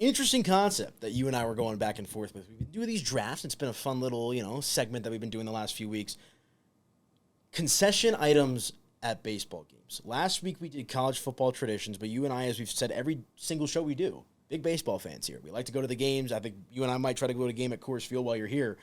Interesting concept that you and I were going back and forth with. We've been doing these drafts. It's been a fun little, segment that we've been doing the last few weeks. Concession items at baseball games. Last week we did college football traditions, but you and I, as we've said every single show we do, big baseball fans here. We like to go to the games. I think you and I might try to go to a game at Coors Field while you're here.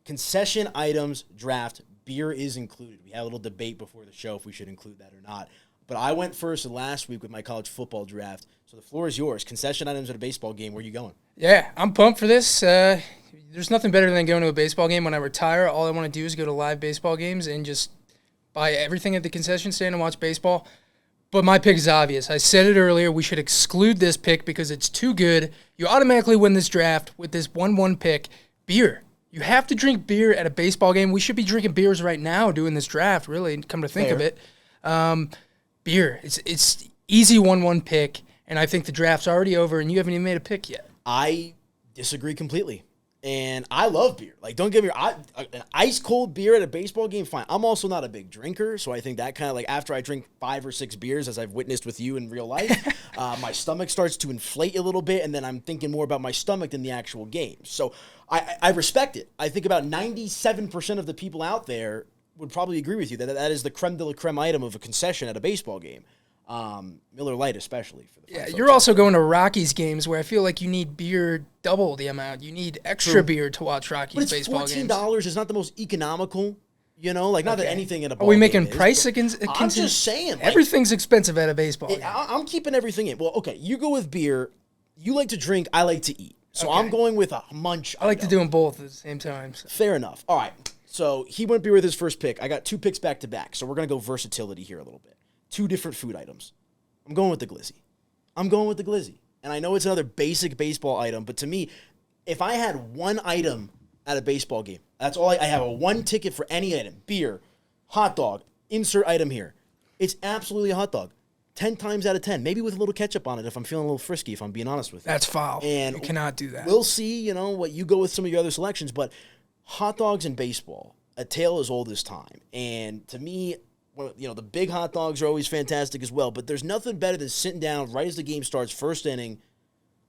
Concession items draft, beer is included. We had a little debate before the show if we should include that or not. But I went first last week with my college football draft. So the floor is yours. Concession items at a baseball game. Where are you going? Yeah, I'm pumped for this. There's nothing better than going to a baseball game. When I retire, all I want to do is go to live baseball games and just buy everything at the concession stand and watch baseball. But my pick is obvious. I said it earlier. We should exclude this pick because it's too good. You automatically win this draft with this 1-1 pick. Beer. You have to drink beer at a baseball game. We should be drinking beers right now doing this draft, really, come to think of it. Beer. It's easy 1-1 pick, and I think the draft's already over, and you haven't even made a pick yet. I disagree completely. And I love beer. Like, don't get me wrong. An ice-cold beer at a baseball game, fine. I'm also not a big drinker, so I think that kind of, like, after I drink 5 or 6 beers, as I've witnessed with you in real life, my stomach starts to inflate a little bit, and then I'm thinking more about my stomach than the actual game. So I respect it. I think about 97% of the people out there would probably agree with you that is the creme de la creme item of a concession at a baseball game. Miller Lite especially. For the you're also going to Rockies games where I feel like you need beer double the amount. You need extra beer to watch Rockies baseball games. But $14 is not the most economical, not that anything in a ball Are we making game price is, against? I'm just saying. Like, everything's expensive at a baseball game. I'm keeping everything in. Well, okay, you go with beer. You like to drink. I like to eat. So I'm going with a munch. I like to do them both at the same time. So. Fair enough. All right. So he went beer with his first pick. I got 2 picks back to back. So we're going to go versatility here a little bit. 2 different food items. I'm going with the glizzy. And I know it's another basic baseball item, but to me, if I had one item at a baseball game, that's all I have a 1 ticket for any item. Beer, hot dog, insert item here. It's absolutely a hot dog. 10 times out of 10, maybe with a little ketchup on it if I'm feeling a little frisky, if I'm being honest with you. That's foul. And you cannot do that. We'll see, what you go with some of your other selections, but hot dogs in baseball, a tale as old as time. And to me, the big hot dogs are always fantastic as well, but there's nothing better than sitting down right as the game starts, first inning,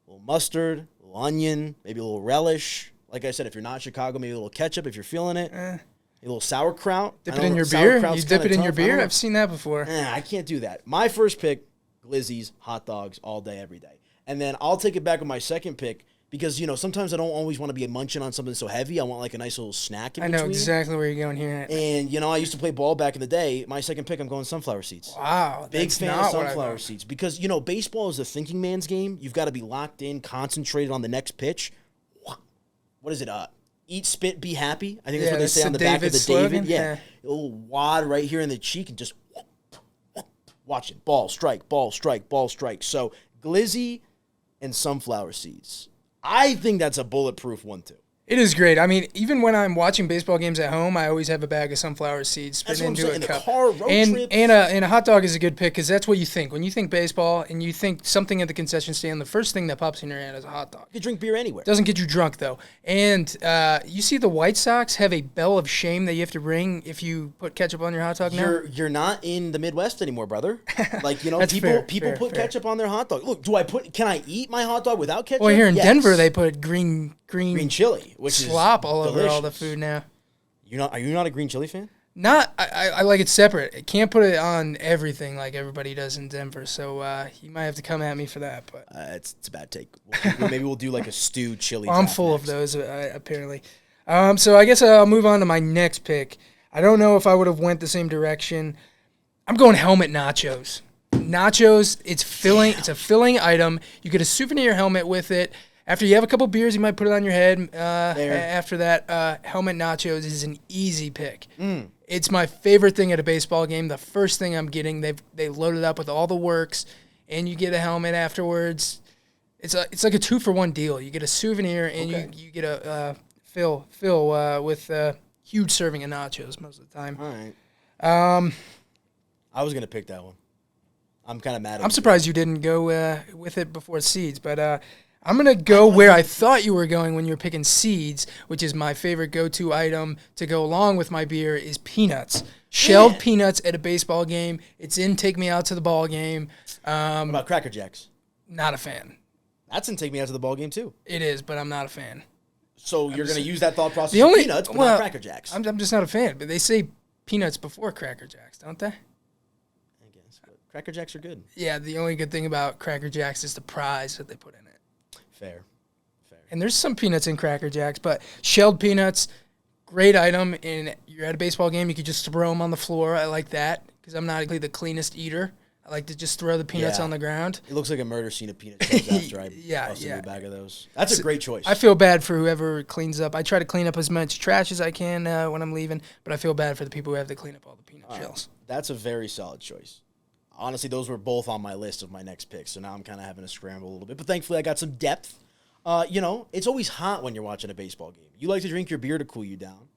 a little mustard, a little onion, maybe a little relish. Like I said, if you're not Chicago, maybe a little ketchup if you're feeling it. A little sauerkraut. Dip it in your beer? You dip it in your beer? I've seen that before. I can't do that. My first pick, glizzies, hot dogs, all day, every day. And then I'll take it back with my second pick because, sometimes I don't always want to be munching on something so heavy. I want like a nice little snack in between. I know exactly where you're going here. And, I used to play ball back in the day. My second pick, I'm going sunflower seeds. Wow. Big fan of sunflower seeds because, baseball is a thinking man's game. You've got to be locked in, concentrated on the next pitch. What is it? Eat, spit, be happy. I think that's what they say on the back of the slogan. David. Yeah. A little wad right here in the cheek and just watch it. Ball, strike, ball, strike, ball, strike. So glizzy and sunflower seeds. I think that's a bulletproof one, too. It is great. I mean, even when I'm watching baseball games at home, I always have a bag of sunflower seeds spit into a cup. Car, road trips. And a hot dog is a good pick because that's what you think. When you think baseball and you think something at the concession stand, the first thing that pops in your head is a hot dog. You can drink beer anywhere. Doesn't get you drunk, though. And you see the White Sox have a bell of shame that you have to ring if you put ketchup on your hot dog now? You're not in the Midwest anymore, brother. Like, people put ketchup on their hot dog. Look, can I eat my hot dog without ketchup? Well, here in Denver, they put green chili, which slop is all delicious. over all the food now. Are you not a green chili fan? I like it separate. I can't put it on everything like everybody does in Denver, so you might have to come at me for that. But it's a bad take. Maybe we'll do like a stew chili. I'm full of those, apparently. So I guess I'll move on to my next pick. I don't know if I would have went the same direction. I'm going helmet nachos. Nachos, it's filling. Yeah. It's a filling item. You get a souvenir helmet with it. After you have a couple beers, you might put it on your head. After that, helmet nachos is an easy pick. It's my favorite thing at a baseball game. The first thing I'm getting, they load it up with all the works, and you get a helmet afterwards. It's like a 2-for-1 deal. You get a souvenir, and you get a fill with a huge serving of nachos most of the time. All right. I was gonna pick that one. I'm kind of mad. I'm surprised you didn't go with it before seeds, but. I'm going to go where I thought you were going when you were picking seeds, which is my favorite go-to item to go along with my beer is peanuts. Shelled peanuts at a baseball game. It's in Take Me Out to the Ball game. What about Cracker Jacks? Not a fan. That's going to take me out to the ball game, too. It is, but I'm not a fan. So you're going to use that thought process The of only peanuts, but not Cracker Jacks. I'm just not a fan. But they say peanuts before Cracker Jacks, don't they? I guess. But Cracker Jacks are good. Yeah, the only good thing about Cracker Jacks is the prize that they put in it. Fair. And there's some peanuts in Cracker Jacks, but shelled peanuts, great item. And you're at a baseball game, you could just throw them on the floor. I like that because I'm not the cleanest eater. I like to just throw the peanuts on the ground. It looks like a murder scene of peanut shells after I bust a bag of those. That's a great choice. I feel bad for whoever cleans up. I try to clean up as much trash as I can when I'm leaving, but I feel bad for the people who have to clean up all the peanut shells. That's a very solid choice. Honestly, those were both on my list of my next picks, so now I'm kind of having to scramble a little bit. But thankfully, I got some depth. It's always hot when you're watching a baseball game. You like to drink your beer to cool you down.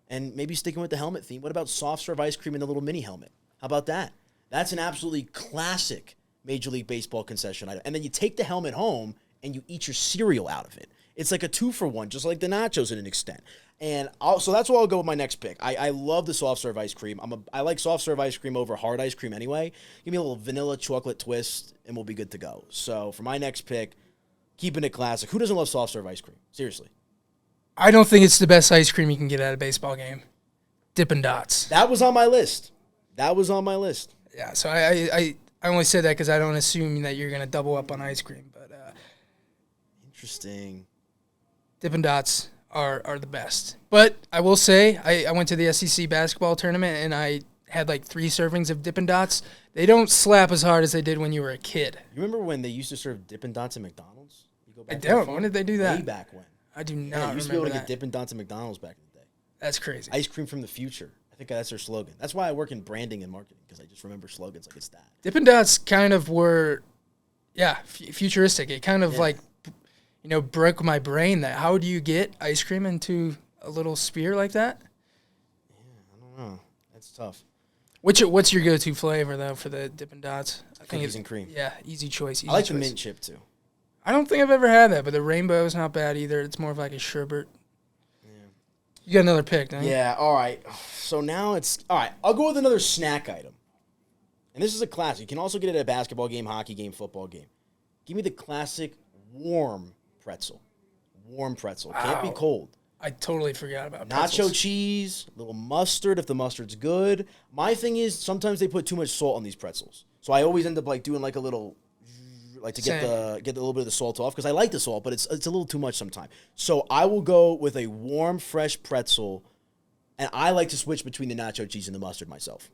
And maybe sticking with the helmet theme, what about soft serve ice cream in the little mini helmet? How about that? That's an absolutely classic Major League Baseball concession item. And then you take the helmet home and you eat your cereal out of it. It's like a 2-for-1, just like the nachos to an extent. And so that's why I'll go with my next pick. I love the soft serve ice cream. I like soft serve ice cream over hard ice cream anyway. Give me a little vanilla chocolate twist, and we'll be good to go. So for my next pick, keeping it classic. Who doesn't love soft serve ice cream? Seriously. I don't think it's the best ice cream you can get at a baseball game. Dippin' Dots. That was on my list. Yeah, so I only said that because I don't assume that you're going to double up on ice cream. But interesting. Dippin' Dots are the best. But I will say, I went to the SEC basketball tournament, and I had like 3 servings of Dippin' Dots. They don't slap as hard as they did when you were a kid. You remember when they used to serve Dippin' Dots at McDonald's? You go back I don't. When did they do that? Way back when. I do not remember you used to be able to get Dippin' Dots at McDonald's back in the day. That's crazy. Ice cream from the future. I think that's their slogan. That's why I work in branding and marketing, because I just remember slogans like it's that. Dippin' Dots kind of were, futuristic. It kind of broke my brain that how do you get ice cream into a little sphere like that? Yeah, I don't know. That's tough. What's your go-to flavor, though, for the Dippin' Dots? I think Cookies and cream. Yeah, easy choice. I like the mint chip, too. I don't think I've ever had that, but the rainbow is not bad either. It's more of like a sherbet. You got another pick, don't you? Yeah, all right. So now all right, I'll go with another snack item. And this is a classic. You can also get it at a basketball game, hockey game, football game. Give me the classic warm pretzel. Warm pretzel. Can't be cold. I totally forgot about nacho cheese, little mustard if the mustard's good. My thing is sometimes they put too much salt on these pretzels. So I always end up doing a little to get a little bit of the salt off, because I like the salt, but it's a little too much sometimes. So I will go with a warm, fresh pretzel, and I like to switch between the nacho cheese and the mustard myself.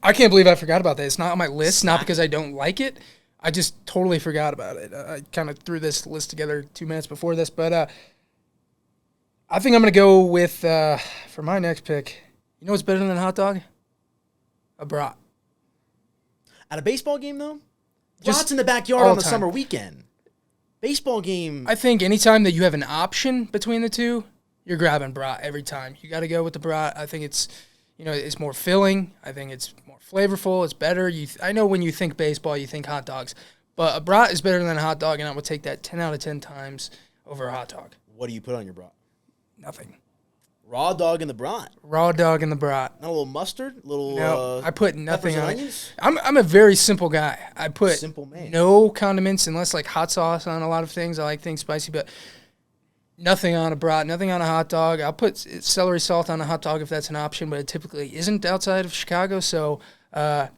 I can't believe I forgot about that. It's not on my list, not because I don't like it. I just totally forgot about it. I kind of threw this list together 2 minutes before this, but I think I'm going to go with, for my next pick, you know what's better than a hot dog? A brat. At a baseball game, though? Brats in the backyard on a summer weekend. Baseball game. I think anytime that you have an option between the two, you're grabbing brat every time. You got to go with the brat. I think it's, it's more filling. I think it's more flavorful. It's better. I know when you think baseball, you think hot dogs. But a brat is better than a hot dog, and I would take that 10 out of 10 times over a hot dog. What do you put on your brat? Nothing. Raw dog in the brat. Raw dog in the brat. Not a little mustard? No, I put nothing on onions? I'm a very simple guy. I put simple man. No condiments unless hot sauce on a lot of things. I like things spicy, but nothing on a brat, nothing on a hot dog. I'll put celery salt on a hot dog if that's an option, but it typically isn't outside of Chicago. So, I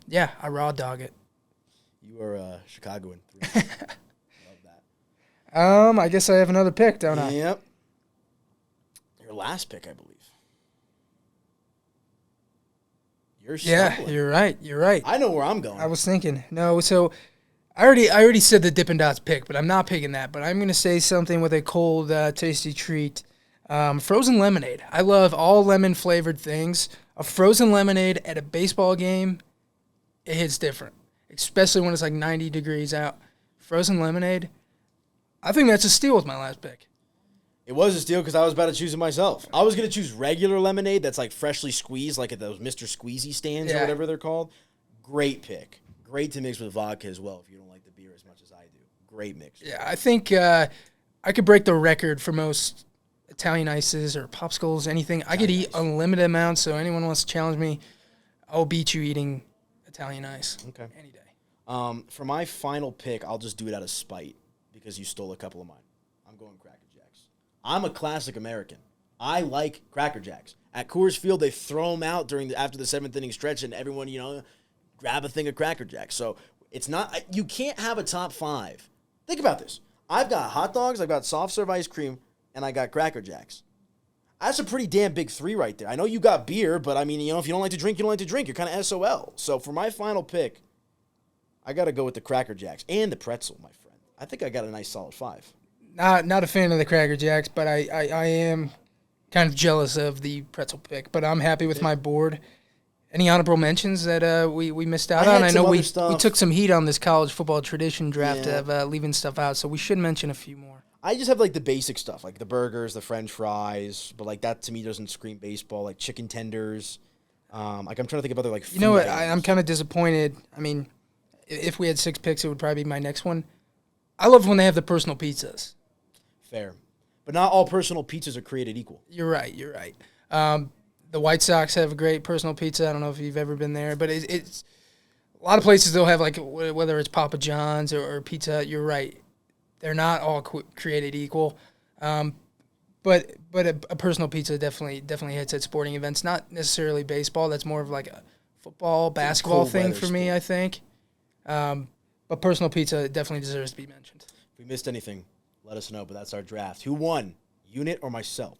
raw dog it. You are a Chicagoan. Love that. I guess I have another pick, don't I? Yep. Your last pick, I believe. You're stumbling. You're right. I know where I'm going. I was thinking. No, so I already said the Dippin' Dots pick, but I'm not picking that. But I'm going to say something with a cold, tasty treat. Frozen lemonade. I love all lemon-flavored things. A frozen lemonade at a baseball game, it hits different, especially when it's 90 degrees out. Frozen lemonade, I think that's a steal with my last pick. It was a steal because I was about to choose it myself. I was going to choose regular lemonade that's freshly squeezed, like at those Mr. Squeezy stands or whatever they're called. Great pick. Great to mix with vodka as well if you don't like the beer as much as I do. Great mix. Yeah, I think I could break the record for most Italian ices or popsicles, anything. I could eat unlimited amounts, so anyone wants to challenge me, I'll beat you eating Italian ice any day. For my final pick, I'll just do it out of spite. because you stole a couple of mine. I'm going Cracker Jacks. I'm a classic American. I like Cracker Jacks. At Coors Field, they throw them out after the 7th inning stretch, and everyone, grab a thing of Cracker Jacks. So it's not, you can't have a top 5. Think about this. I've got hot dogs, I've got soft serve ice cream, and I got Cracker Jacks. That's a pretty damn big 3 right there. I know you got beer, but I mean, if you don't like to drink, you don't like to drink. You're kind of SOL. So for my final pick, I got to go with the Cracker Jacks and the Pretzel, my friend. I think I got a nice solid 5. Not a fan of the Cracker Jacks, but I am kind of jealous of the Pretzel pick. But I'm happy with my board. Any honorable mentions that we missed out on? I know we took some heat on this college football tradition draft of leaving stuff out, so we should mention a few more. I just have like the basic stuff, like the burgers, the French fries, but like that to me doesn't scream baseball. Like chicken tenders, like I'm trying to think of other like. You know what? I'm kind of disappointed. I mean, if we had 6 picks, it would probably be my next one. I love when they have the personal pizzas. Fair, but not all personal pizzas are created equal. You're right. The White Sox have a great personal pizza. I don't know if you've ever been there, but it's a lot of places they'll have like whether it's Papa John's or Pizza Hut. You're right. They're not all created equal, but a personal pizza definitely hits at sporting events. Not necessarily baseball. That's more of like a football, basketball thing for me, I think. But personal pizza definitely deserves to be mentioned. If we missed anything, let us know. But that's our draft. Who won, Unit or myself?